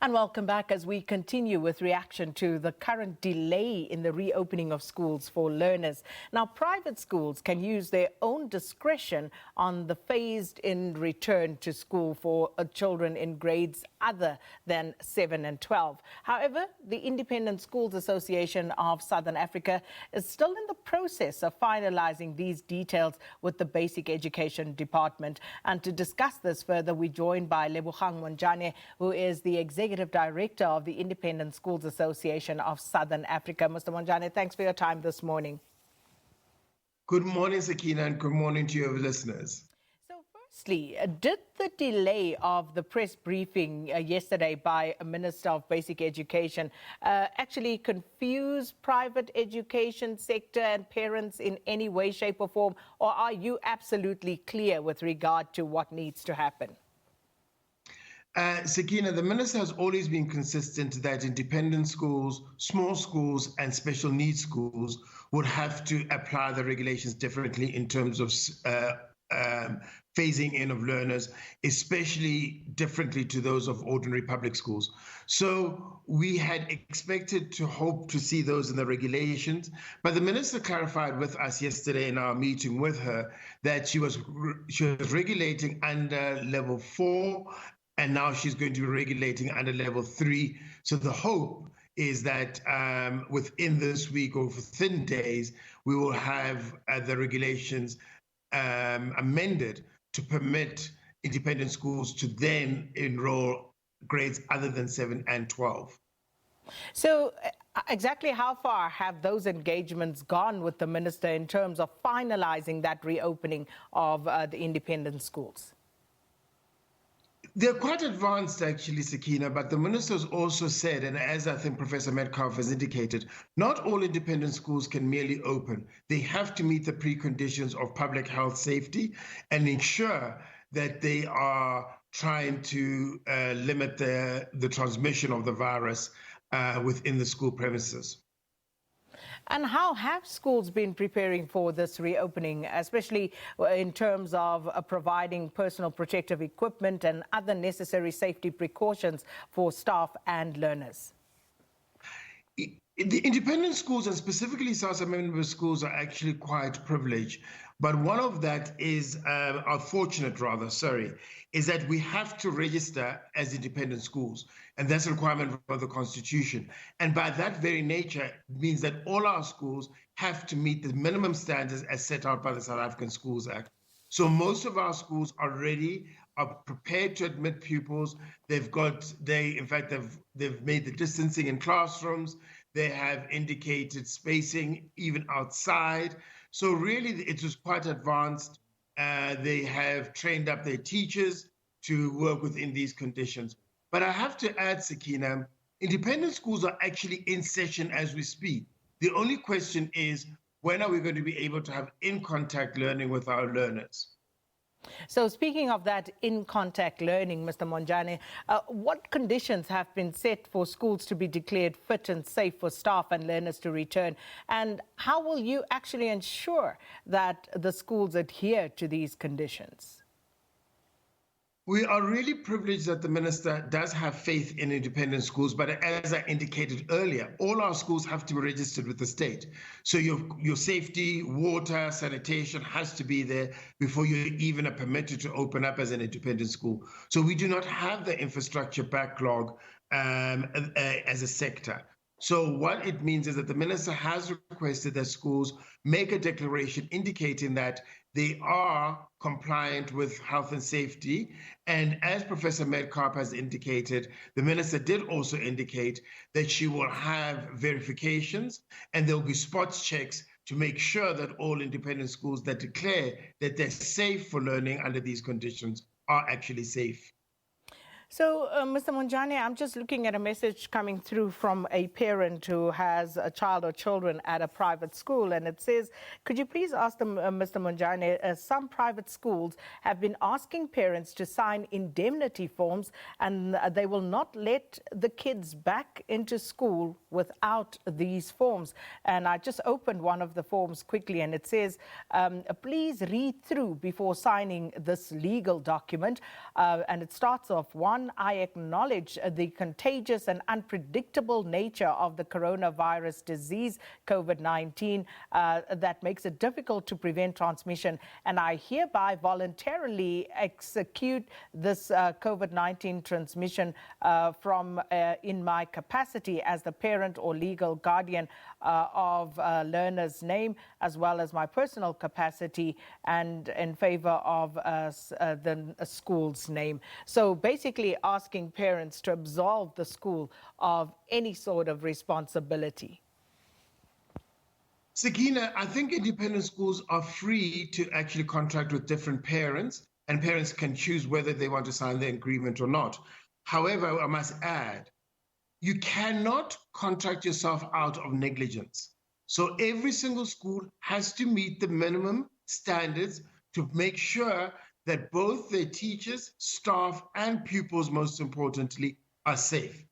And welcome back as we continue with reaction to the current delay in the reopening of schools for learners. Now, private schools can use their own discretion on the phased-in return to school for children in grades other than 7 and 12. However, the Independent Schools Association of Southern Africa is still in the process of finalising these details with the Basic Education Department. And to discuss this further, we're joined by Lebogang Montjane, who is the Executive Director of the Independent Schools Association of Southern Africa. Mr. Montjane, thanks for your time this morning. Good morning, Sakina, and good morning to your listeners. So firstly, did the delay of the press briefing yesterday by a Minister of Basic Education actually confuse private education sector and parents in any way, shape or form, or are you absolutely clear with regard to what needs to happen? Sakina, the minister has always been consistent that independent schools, small schools and special needs schools would have to apply the regulations differently in terms of phasing in of learners, especially differently to those of ordinary public schools. So we had expected to hope to see those in the regulations, but the minister clarified with us yesterday in our meeting with her that she was regulating under level 4, and now she's going to be regulating under level 3. So the hope is that within this week or within days, we will have the regulations amended to permit independent schools to then enroll grades other than 7 and 12. So exactly how far have those engagements gone with the minister in terms of finalizing that reopening of the independent schools? They're quite advanced, actually, Sakina, but the minister has also said, and as I think Professor Metcalf has indicated, not all independent schools can merely open. They have to meet the preconditions of public health safety and ensure that they are trying to limit the transmission of the virus within the school premises. And how have schools been preparing for this reopening, especially in terms of providing personal protective equipment and other necessary safety precautions for staff and learners? The independent schools, and specifically SASA member schools, are actually quite privileged. But one of that is, unfortunate rather, is that we have to register as independent schools. And that's a requirement of the Constitution. And by that very nature, it means that all our schools have to meet the minimum standards as set out by the South African Schools Act. So most of our schools already are prepared to admit pupils. They've made the distancing in classrooms. They have indicated spacing even outside. So really, it was quite advanced. They have trained up their teachers to work within these conditions. But I have to add, Sakina, independent schools are actually in session as we speak. The only question is, when are we going to be able to have in-contact learning with our learners? So speaking of that in-contact learning, Mr. Montjane, what conditions have been set for schools to be declared fit and safe for staff and learners to return? And how will you actually ensure that the schools adhere to these conditions? We are really privileged that the minister does have faith in independent schools, but as I indicated earlier, all our schools have to be registered with the state. So your safety, water, sanitation has to be there before you even are permitted to open up as an independent school. So we do not have the infrastructure backlog as a sector. So what it means is that the minister has requested that schools make a declaration indicating that they are compliant with health and safety. And as Professor Metcalf has indicated, the minister did also indicate that she will have verifications and there will be spots checks to make sure that all independent schools that declare that they're safe for learning under these conditions are actually safe. So, Mr. Montjane, I'm just looking at a message coming through from a parent who has a child or children at a private school, and it says, could you please ask them, Mr. Montjane, some private schools have been asking parents to sign indemnity forms and they will not let the kids back into school without these forms. And I just opened one of the forms quickly and it says, please read through before signing this legal document. And it starts off, 1, one, I acknowledge the contagious and unpredictable nature of the coronavirus disease, COVID-19, that makes it difficult to prevent transmission. And I hereby voluntarily execute this COVID-19 transmission from in my capacity as the parent or legal guardian of learner's name, as well as my personal capacity and in favor of the school's name. So basically asking parents to absolve the school of any sort of responsibility. Sakina, I think independent schools are free to actually contract with different parents, and parents can choose whether they want to sign the agreement or not. However, I must add, you cannot contract yourself out of negligence. So every single school has to meet the minimum standards to make sure that both their teachers, staff, and pupils, most importantly, are safe.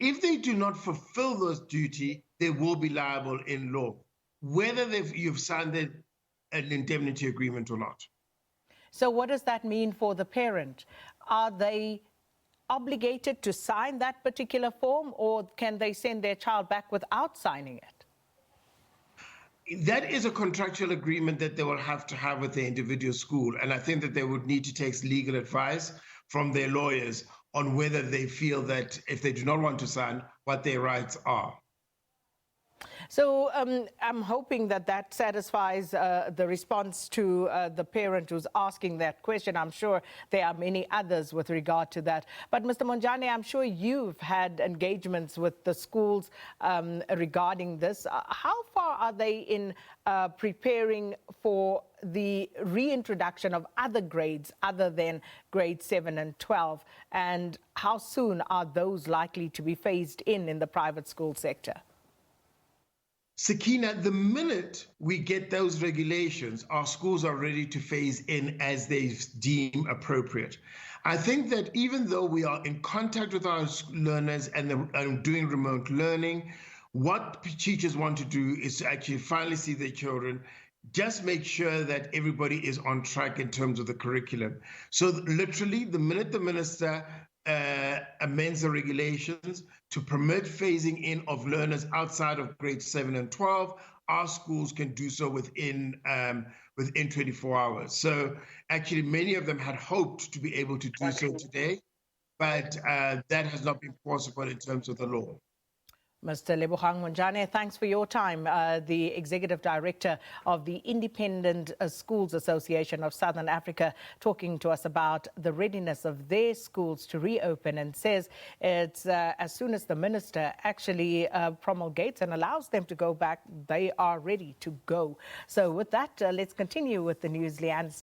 If they do not fulfill those duties, they will be liable in law, whether you've signed an indemnity agreement or not. So what does that mean for the parent? Are they obligated to sign that particular form, or can they send their child back without signing it? That is a contractual agreement that they will have to have with the individual school. And I think that they would need to take legal advice from their lawyers on whether they feel that if they do not want to sign, what their rights are. So I'm hoping that that satisfies the response to the parent who's asking that question. I'm sure there are many others with regard to that. But Mr. Montjane, I'm sure you've had engagements with the schools regarding this. How far are they in preparing for the reintroduction of other grades other than grade 7 and 12? And how soon are those likely to be phased in the private school sector? Sakina, the minute we get those regulations, our schools are ready to phase in as they deem appropriate. I think that even though we are in contact with our learners and doing remote learning, what teachers want to do is to actually finally see their children, just make sure that everybody is on track in terms of the curriculum. So literally, the minute the minister amends the regulations to permit phasing in of learners outside of grade 7 and 12, our schools can do so within 24 hours. So actually, many of them had hoped to be able to do so today, but that has not been possible in terms of the law. Mr. Lebogang Montjane, thanks for your time. The Executive Director of the Independent Schools Association of Southern Africa, talking to us about the readiness of their schools to reopen, and says it's as soon as the minister actually promulgates and allows them to go back, they are ready to go. So with that, let's continue with the news, Leanne.